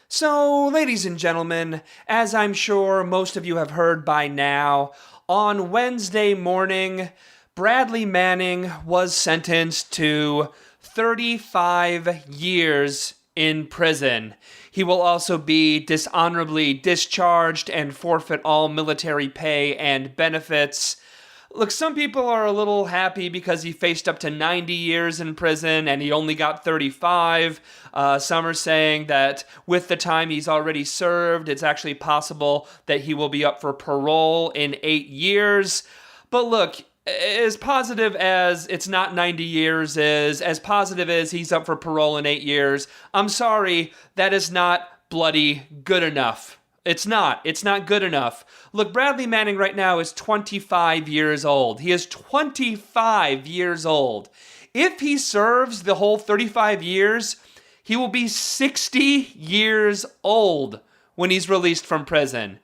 So, ladies and gentlemen, as I'm sure most of you have heard by now, on Wednesday morning, Bradley Manning was sentenced to 35 years in prison. He will also be dishonorably discharged and forfeit all military pay and benefits. Look, some people are a little happy because he faced up to 90 years in prison and he only got 35. Some are saying that with the time he's already served, it's actually possible that he will be up for parole in 8 years. But look, as positive as it's not 90 years is, as positive as he's up for parole in 8 years, I'm sorry, that is not bloody good enough. It's not. It's not good enough. Look, Bradley Manning right now is 25 years old. He is 25 years old. If he serves the whole 35 years, he will be 60 years old when he's released from prison.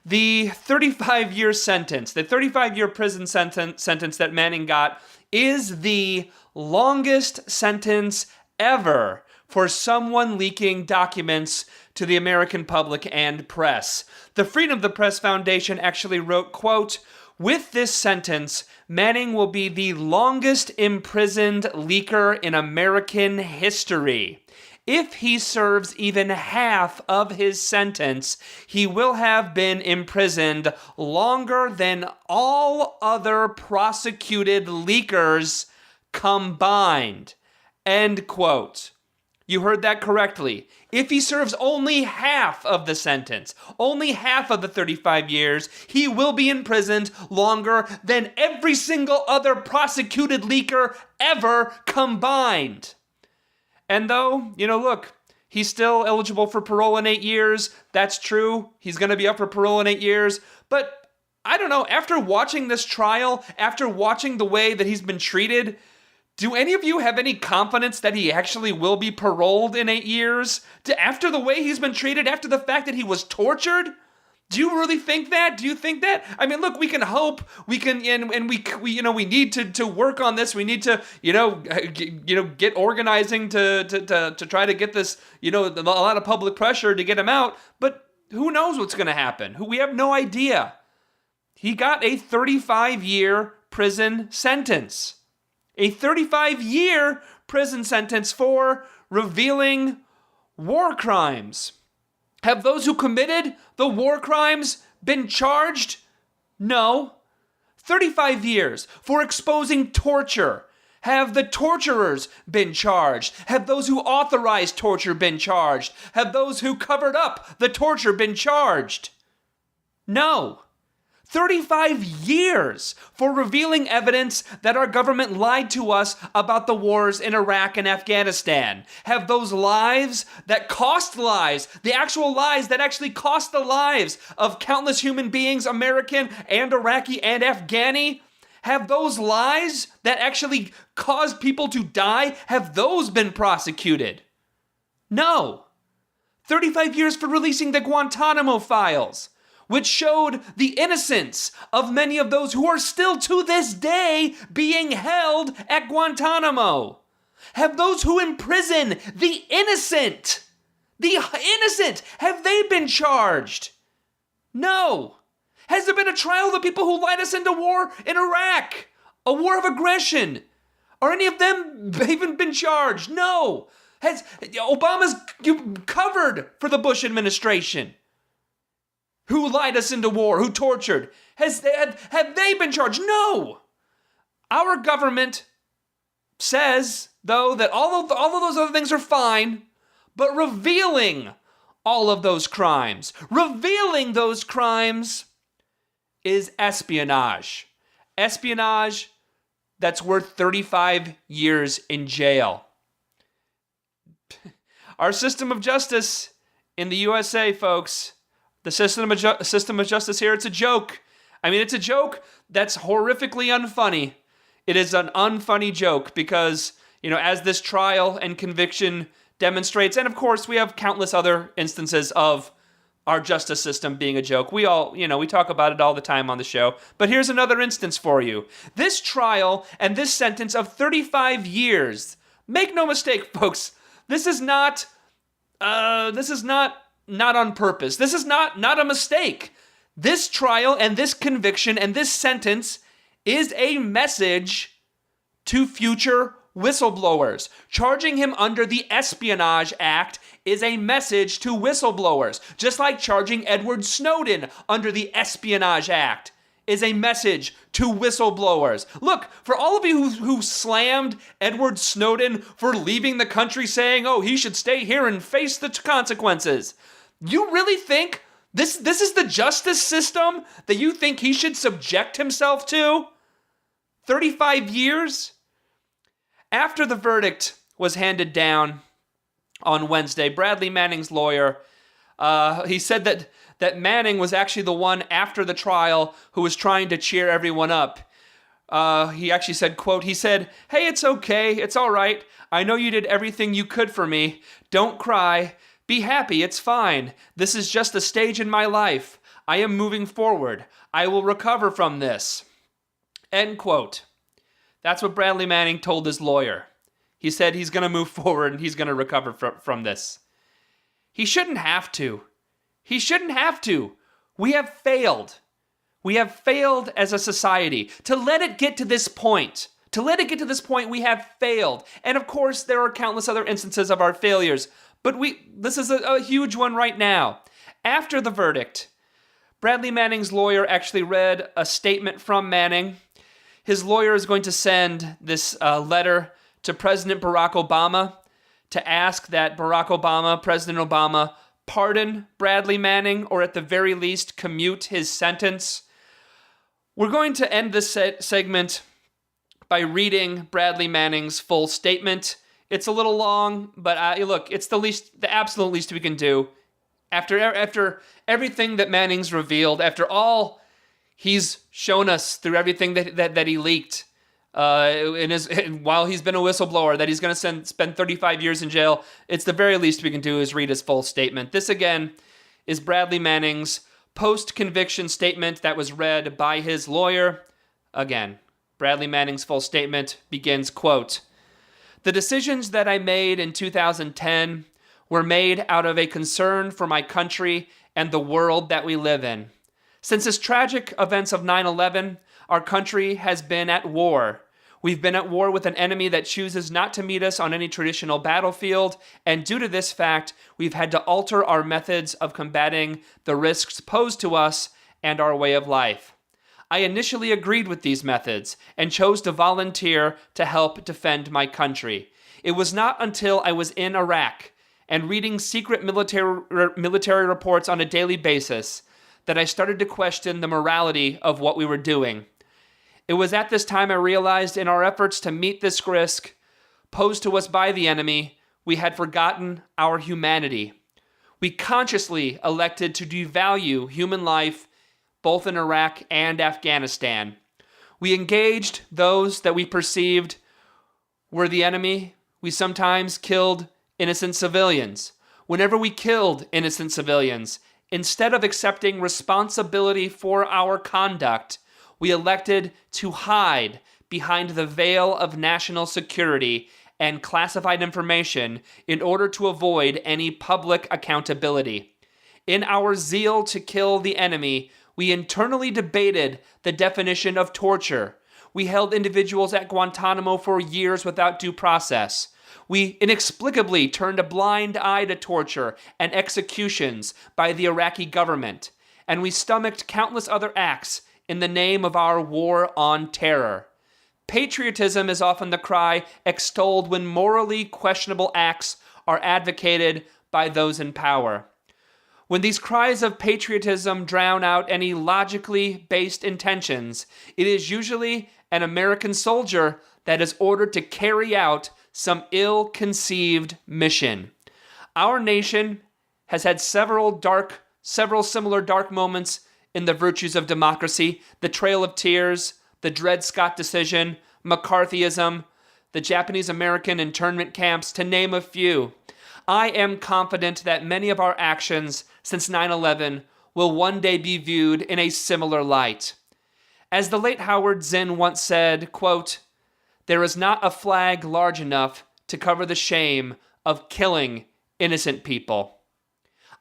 The 35-year sentence, the 35-year prison sentence that Manning got is the longest sentence ever for someone leaking documents to the American public and press. The Freedom of the Press Foundation actually wrote, quote, "With this sentence, Manning will be the longest imprisoned leaker in American history. If he serves even half of his sentence, he will have been imprisoned longer than all other prosecuted leakers combined." End quote. You heard that correctly. If he serves only half of the sentence, only half of the 35 years, he will be imprisoned longer than every single other prosecuted leaker ever combined. And though, look, he's still eligible for parole in 8 years. That's true. He's going to be up for parole in 8 years. But I don't know, after watching this trial, after watching the way that he's been treated, do any of you have any confidence that he actually will be paroled in 8 years? After the way he's been treated, after the fact that he was tortured? Do you really think that? Do you think that? I mean, look, we can hope, we can, and we need to work on this. We need to, get organizing to try to get this, a lot of public pressure to get him out. But who knows what's going to happen? We have no idea. He got a 35-year prison sentence. A 35-year prison sentence for revealing war crimes. Have those who committed the war crimes been charged? No. 35 years for exposing torture. Have the torturers been charged? Have those who authorized torture been charged? Have those who covered up the torture been charged? No. 35 years for revealing evidence that our government lied to us about the wars in Iraq and Afghanistan. Have those lives that cost lives, the actual lies that actually cost the lives of countless human beings, American and Iraqi and Afghani, have those lies that actually caused people to die, have those been prosecuted? No. 35 years for releasing the Guantanamo files, which showed the innocence of many of those who are still to this day being held at Guantanamo. Have those who imprison the innocent, have they been charged? No. Has there been a trial of the people who led us into war in Iraq? A war of aggression? Are any of them even been charged? No. Has Obama's covered for the Bush administration? Who lied us into war? Who tortured? Have they been charged? No. Our government says, though, that all of those other things are fine, but revealing all of those crimes, is espionage. Espionage that's worth 35 years in jail. Our system of justice in the USA, folks, the system of justice here, it's a joke. I mean, it's a joke that's horrifically unfunny. It is an unfunny joke because, as this trial and conviction demonstrates, and of course we have countless other instances of our justice system being a joke. We all, we talk about it all the time on the show. But here's another instance for you. This trial and this sentence of 35 years, make no mistake, folks, this is not not on purpose. This is not a mistake. This trial and this conviction and this sentence is a message to future whistleblowers. Charging him under the Espionage Act is a message to whistleblowers, just like charging Edward Snowden under the Espionage Act is a message to whistleblowers. Look, for all of you who slammed Edward Snowden for leaving the country saying, oh, he should stay here and face the consequences, you really think this is the justice system that you think he should subject himself to? 35 years? After the verdict was handed down on Wednesday, Bradley Manning's lawyer, he said that Manning was actually the one after the trial who was trying to cheer everyone up. He actually said, quote, he said, "Hey, it's okay. It's all right. I know you did everything you could for me. Don't cry. Be happy. It's fine. This is just a stage in my life. I am moving forward. I will recover from this." End quote. That's what Bradley Manning told his lawyer. He said he's going to move forward and he's going to recover from this. He shouldn't have to. He shouldn't have to. We have failed. We have failed as a society. To let it get to this point, we have failed. And of course, there are countless other instances of our failures. But this is a huge one right now. After the verdict, Bradley Manning's lawyer actually read a statement from Manning. His lawyer is going to send this letter to President Barack Obama to ask that President Obama, pardon Bradley Manning, or at the very least commute his sentence. We're going to end this segment by reading Bradley Manning's full statement. It's a little long, but look, it's the absolute least we can do. After everything that Manning's revealed, after all he's shown us through everything that he leaked while he's been a whistleblower, that he's going to spend 35 years in jail, it's the very least we can do is read his full statement. This, again, is Bradley Manning's post-conviction statement that was read by his lawyer. Again, Bradley Manning's full statement begins, quote, "The decisions that I made in 2010 were made out of a concern for my country and the world that we live in. Since the tragic events of 9/11, our country has been at war. We've been at war with an enemy that chooses not to meet us on any traditional battlefield, and due to this fact, we've had to alter our methods of combating the risks posed to us and our way of life. I initially agreed with these methods and chose to volunteer to help defend my country. It was not until I was in Iraq and reading secret military reports on a daily basis that I started to question the morality of what we were doing. It was at this time I realized in our efforts to meet this risk posed to us by the enemy, we had forgotten our humanity. We consciously elected to devalue human life both in Iraq and Afghanistan. We engaged those that we perceived were the enemy. We sometimes killed innocent civilians. Whenever we killed innocent civilians, instead of accepting responsibility for our conduct, we elected to hide behind the veil of national security and classified information in order to avoid any public accountability. In our zeal to kill the enemy, we internally debated the definition of torture. We held individuals at Guantanamo for years without due process. We inexplicably turned a blind eye to torture and executions by the Iraqi government, and we stomached countless other acts in the name of our war on terror. Patriotism is often the cry extolled when morally questionable acts are advocated by those in power. When these cries of patriotism drown out any logically based intentions, it is usually an American soldier that is ordered to carry out some ill-conceived mission. Our nation has had several similar dark moments in the virtues of democracy: the Trail of Tears, the Dred Scott decision, McCarthyism, the Japanese-American internment camps, to name a few. I am confident that many of our actions since 9/11 will one day be viewed in a similar light. As the late Howard Zinn once said, quote, "There is not a flag large enough to cover the shame of killing innocent people."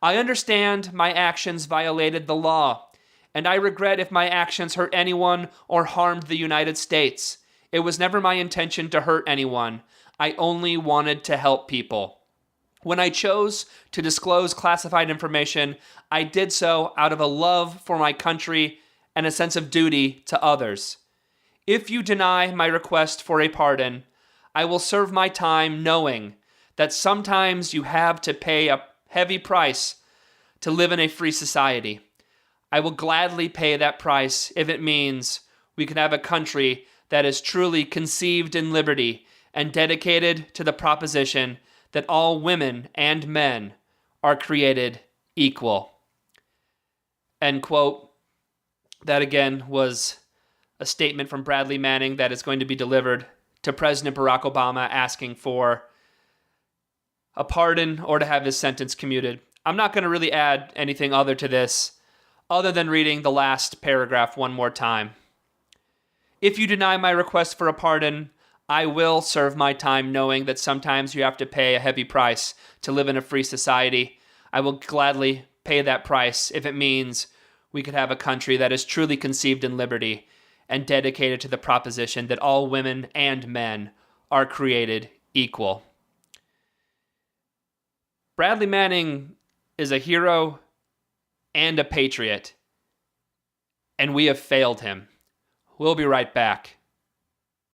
I understand my actions violated the law, and I regret if my actions hurt anyone or harmed the United States. It was never my intention to hurt anyone. I only wanted to help people. When I chose to disclose classified information, I did so out of a love for my country and a sense of duty to others. If you deny my request for a pardon, I will serve my time knowing that sometimes you have to pay a heavy price to live in a free society. I will gladly pay that price if it means we can have a country that is truly conceived in liberty and dedicated to the proposition that all women and men are created equal. End quote. That again was a statement from Bradley Manning that is going to be delivered to President Barack Obama asking for a pardon or to have his sentence commuted. I'm not going to really add anything other to this, other than reading the last paragraph one more time. If you deny my request for a pardon, I will serve my time knowing that sometimes you have to pay a heavy price to live in a free society. I will gladly pay that price if it means we could have a country that is truly conceived in liberty and dedicated to the proposition that all women and men are created equal. Bradley Manning is a hero and a patriot, and we have failed him. We'll be right back.